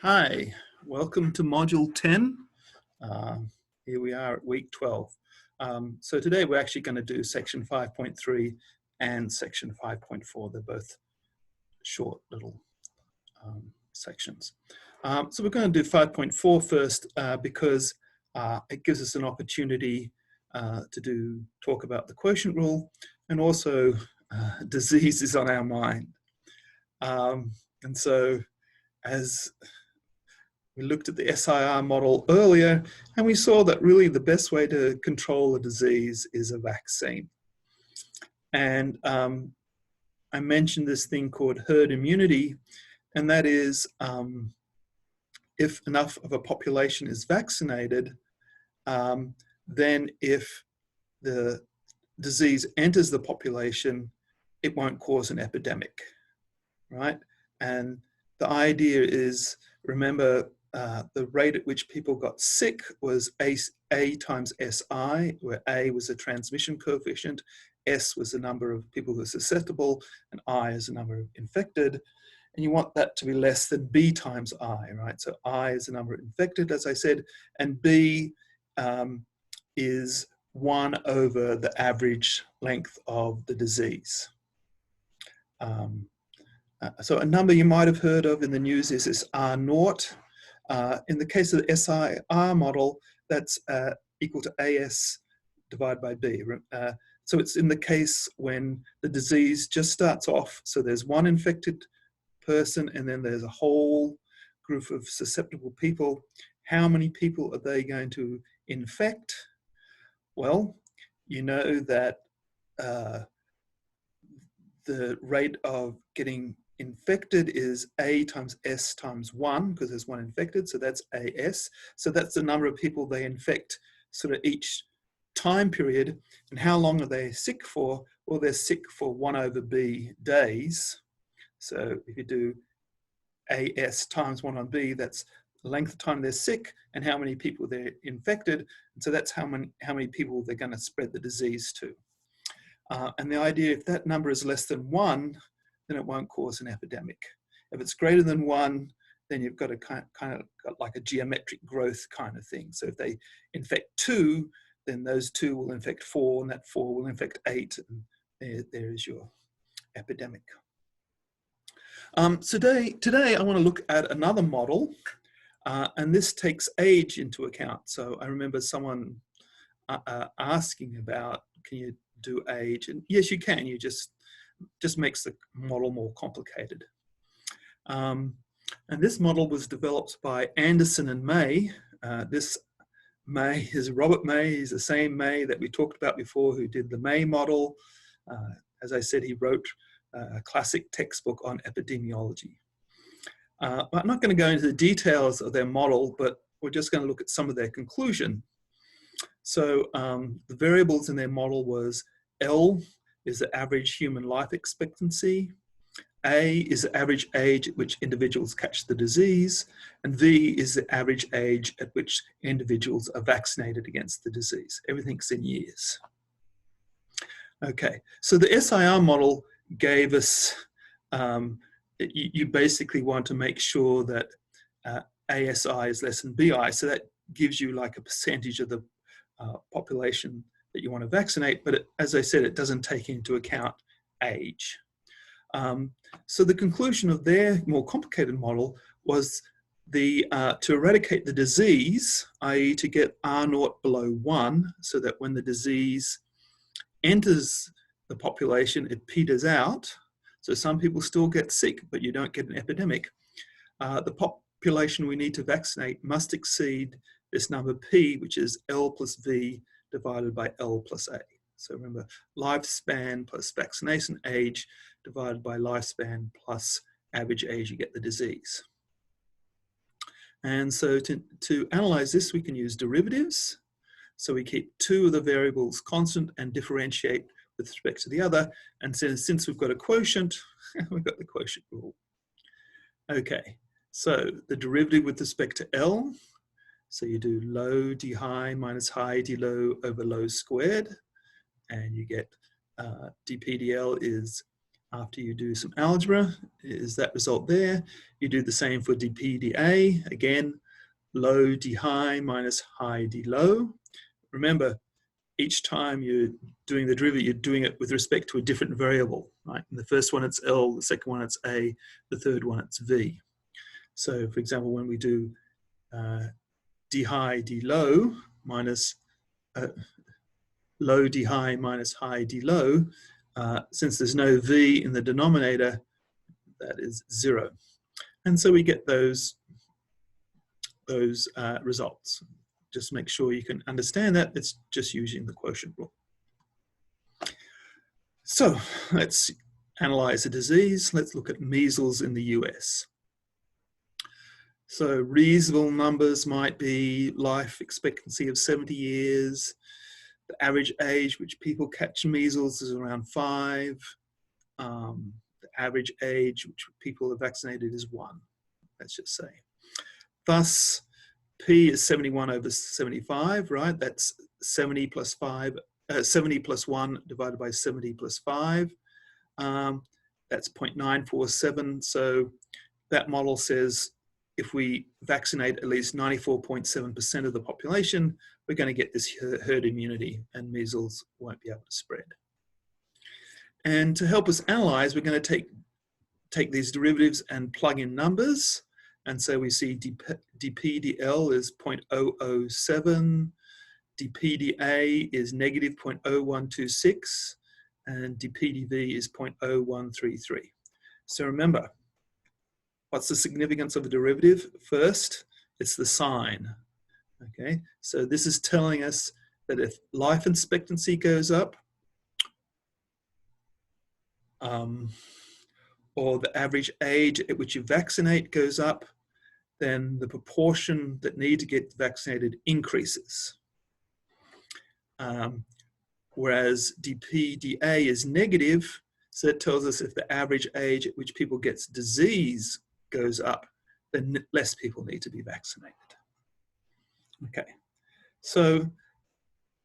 Hi, welcome to Module 10. Here we are at week 12. So today we're actually going to do section 5.3 and section 5.4. They're both short little sections. So we're going to do 5.4 first because it gives us an opportunity to talk about the quotient rule, and also disease is on our mind. And so as we looked at the SIR model earlier, and we saw that really the best way to control a disease is a vaccine. And I mentioned this thing called herd immunity, and that is if enough of a population is vaccinated, then if the disease enters the population, it won't cause an epidemic, right? And the idea is, remember, the rate at which people got sick was A times SI, where A was a transmission coefficient, S was the number of people who are susceptible, and I is the number of infected. And you want that to be less than B times I, right? So I is the number of infected, as I said, and B is 1 over the average length of the disease. So a number you might have heard of in the news is this R naught. In the case of the SIR model, that's equal to AS divided by B. So it's in the case when the disease just starts off. So there's one infected person and then there's a whole group of susceptible people. How many people are they going to infect? Well, you know that the rate of getting infected is A times S times 1, because there's one infected, so that's AS. So that's the number of people they infect sort of each time period. And how long are they sick for? Well, they're sick for 1 over B days. So if you do AS times 1 on B, that's the length of time they're sick and how many people they're infected. And so that's how many people they're going to spread the disease to. And the idea, if that number is less than 1, then it won't cause an epidemic. If it's greater than 1, then you've got a kind of got like a geometric growth kind of thing. So if they infect 2, then those 2 will infect 4, and that 4 will infect 8, and there is your epidemic. Today I want to look at another model, and this takes age into account. So I remember someone asking about, can you do age? And yes, you can. You just makes the model more complicated. And this model was developed by Anderson and May. This May is Robert May. He's the same May that we talked about before, who did the May model. As I said, he wrote a classic textbook on epidemiology. I'm not going to go into the details of their model, but we're just going to look at some of their conclusion. So the variables in their model was L is the average human life expectancy, A is the average age at which individuals catch the disease, and V is the average age at which individuals are vaccinated against the disease. Everything's in years. Okay, so the SIR model gave us, you basically want to make sure that ASI is less than BI, so that gives you like a percentage of the population that you want to vaccinate, but as I said, it doesn't take into account age. So the conclusion of their more complicated model was to eradicate the disease, i.e. to get R naught below 1, so that when the disease enters the population, it peters out. So some people still get sick, but you don't get an epidemic. The population we need to vaccinate must exceed this number P, which is L plus V divided by L plus A. So remember, lifespan plus vaccination age divided by lifespan plus average age, you get the disease. And so to analyze this, we can use derivatives. So we keep 2 of the variables constant and differentiate with respect to the other. And since we've got a quotient, we've got the quotient rule. Okay, so the derivative with respect to L, so you do low d high minus high d low over low squared, and you get dpdl is after you do some algebra is that result there. You do the same for dp dA. Again, low d high minus high d low. Remember, each time you're doing the derivative, you're doing it with respect to a different variable, right? In the first one, it's L, the second one, it's A, the third one, it's V. So for example, when we do d high d low minus low d high minus high d low, since there's no V in the denominator, that is 0. And so we get those results. Just make sure you can understand that. It's just using the quotient rule. So let's analyze the disease. Let's look at measles in the US. So reasonable numbers might be life expectancy of 70 years. The average age which people catch measles is around 5. The average age which people are vaccinated is 1, let's just say. Thus, P is 71 over 75, right? That's 70 plus 5, 70 plus 1 divided by 70 plus 5. That's 0.947. So that model says if we vaccinate at least 94.7% of the population, we're going to get this herd immunity and measles won't be able to spread. And to help us analyze, we're going to take these derivatives and plug in numbers. And so we see dP/dL is 0.007, dP/dA is negative 0.0126, and dP/dV is 0.0133. So remember, what's the significance of a derivative? First, it's the sign. Okay, so this is telling us that if life expectancy goes up, or the average age at which you vaccinate goes up, then the proportion that need to get vaccinated increases. Whereas dP/dA is negative, so it tells us if the average age at which people gets disease goes up, then less people need to be vaccinated. Okay, so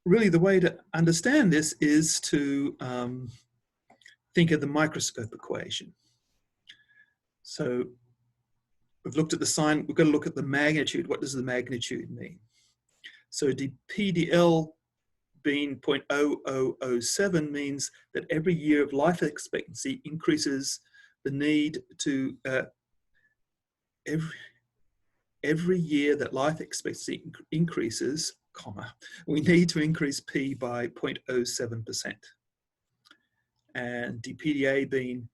really the way to understand this is to think of the microscope equation. So we've looked at the sign, we've got to look at the magnitude. What does the magnitude mean? So dP/dL being 0.0007 means that every year of life expectancy increases the need to, every year that life expectancy increases, comma, we need to increase P by 0.07%. And dP/dA being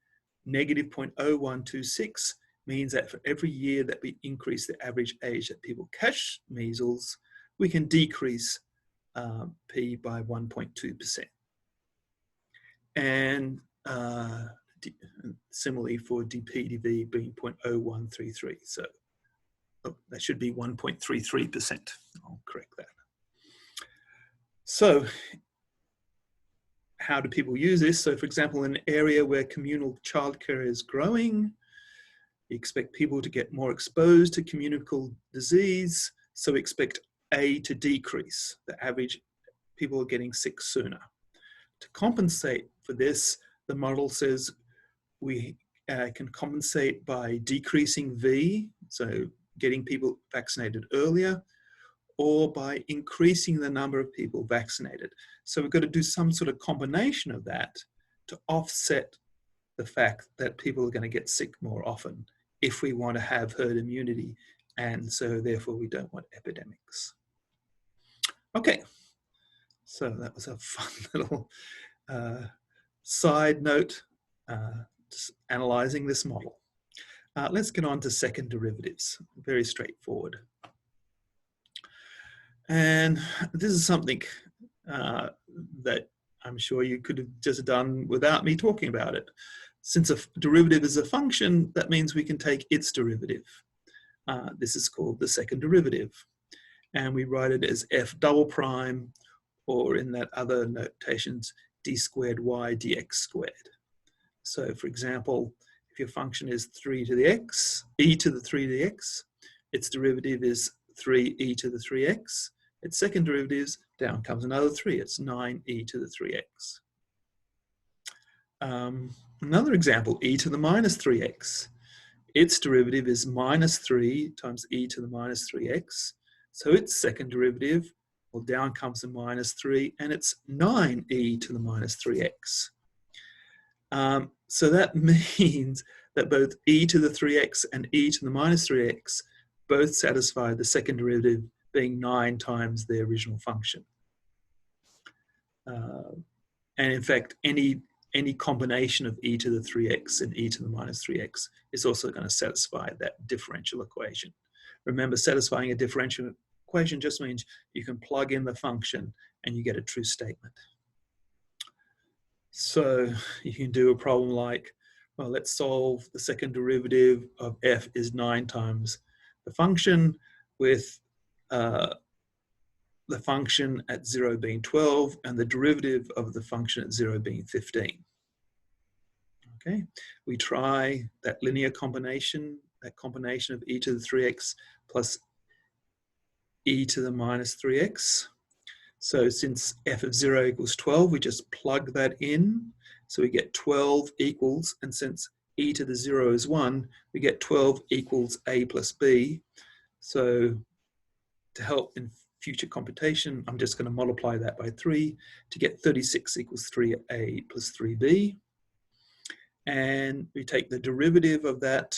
negative 0.0126 means that for every year that we increase the average age that people catch measles, we can decrease P by 1.2%. And similarly for dP/dV being 0.0133. So that should be 1.33%. I'll correct that. So how do people use this? So for example, in an area where communal childcare is growing, you expect people to get more exposed to communicable disease. So we expect A to decrease. The average people are getting sick sooner. To compensate for this, the model says we can compensate by decreasing V, so getting people vaccinated earlier, or by increasing the number of people vaccinated. So we've got to do some sort of combination of that to offset the fact that people are going to get sick more often if we want to have herd immunity, and so therefore we don't want epidemics. Okay, so that was a fun little side note, just analyzing this model. Let's get on to second derivatives, very straightforward. And this is something that I'm sure you could have just done without me talking about it. Since a derivative is a function, that means we can take its derivative. This is called the second derivative. And we write it as f double prime, or in that other notations, d squared y dx squared. So for example, if your function is 3 to the x, e to the 3 to the x, its derivative is 3e to the 3x. Its second derivative is, down comes another 3, it's 9e to the 3x. Another example, e to the minus 3x. Its derivative is minus 3 times e to the minus 3x. So its second derivative, well, down comes the minus 3, and it's 9e to the minus 3x. So that means that both e to the 3x and e to the minus 3x both satisfy the second derivative being 9 times the original function. And in fact, any combination of e to the 3x and e to the minus 3x is also going to satisfy that differential equation. Remember, satisfying a differential equation just means you can plug in the function and you get a true statement. So you can do a problem like, well, let's solve the second derivative of f is 9 times the function, with the function at 0 being 12 and the derivative of the function at 0 being 15. Okay, we try that linear combination, that combination of e to the 3x plus e to the minus 3x. So since f of 0 equals 12, we just plug that in. So we get 12 equals, and since e to the 0 is 1, we get 12 equals a plus b. So to help in future computation, I'm just going to multiply that by 3 to get 36 equals 3a plus 3b. And we take the derivative of that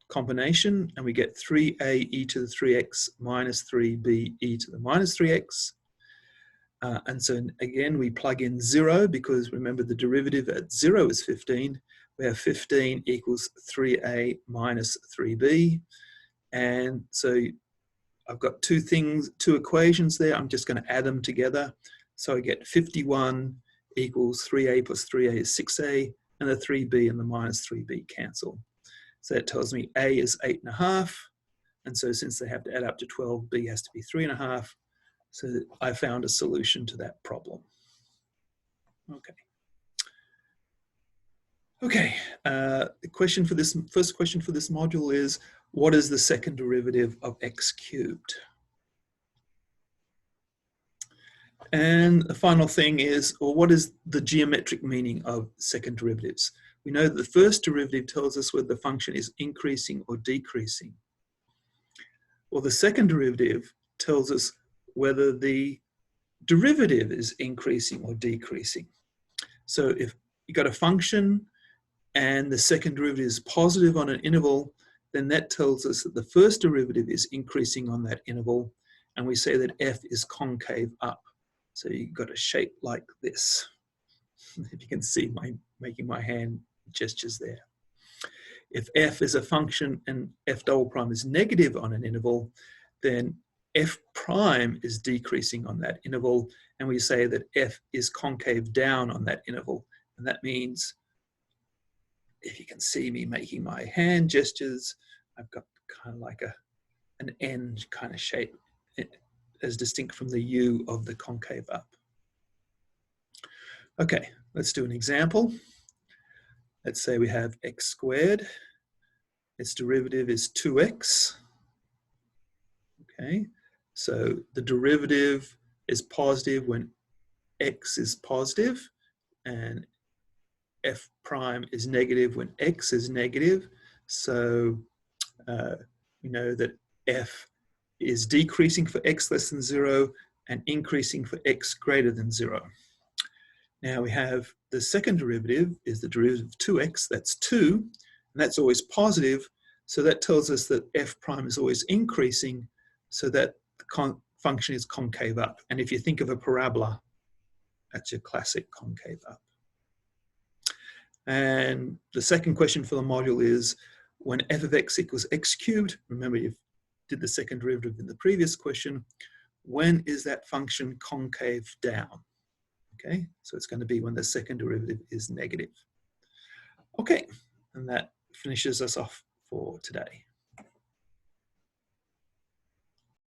combination and we get 3a e to the 3x minus 3b e to the minus 3x. And so again, we plug in 0 because remember the derivative at 0 is 15. We have 15 equals 3a minus 3b. And so I've got two equations there. I'm just going to add them together. So I get 51 equals 3a plus 3a is 6a, and the 3b and the minus 3b cancel. So that tells me a is 8.5. And so since they have to add up to 12, b has to be 3.5. So I found a solution to that problem. Okay. Okay, the question for this, first question for this module is, what is the second derivative of x cubed? And the final thing is, well, what is the geometric meaning of second derivatives? We know that the first derivative tells us whether the function is increasing or decreasing. Well, the second derivative tells us whether the derivative is increasing or decreasing. So if you got a function and the second derivative is positive on an interval, then that tells us that the first derivative is increasing on that interval, and we say that f is concave up. So you've got a shape like this. If you can see making my hand gestures there. If f is a function and f double prime is negative on an interval, then f prime is decreasing on that interval, and we say that f is concave down on that interval. And that means, if you can see me making my hand gestures, I've got kind of like an N kind of shape, as distinct from the U of the concave up. Okay, let's do an example. Let's say we have x squared. Its derivative is 2x. Okay, so the derivative is positive when x is positive, and f prime is negative when x is negative. So we know that f is decreasing for x less than 0 and increasing for x greater than 0. Now we have the second derivative is the derivative of 2x, that's 2, and that's always positive. So that tells us that f prime is always increasing, so that the function is concave up. And if you think of a parabola, that's your classic concave up. And the second question for the module is, when f of x equals x cubed, remember you did the second derivative in the previous question, when is that function concave down? Okay, so it's going to be when the second derivative is negative. Okay, and that finishes us off for today.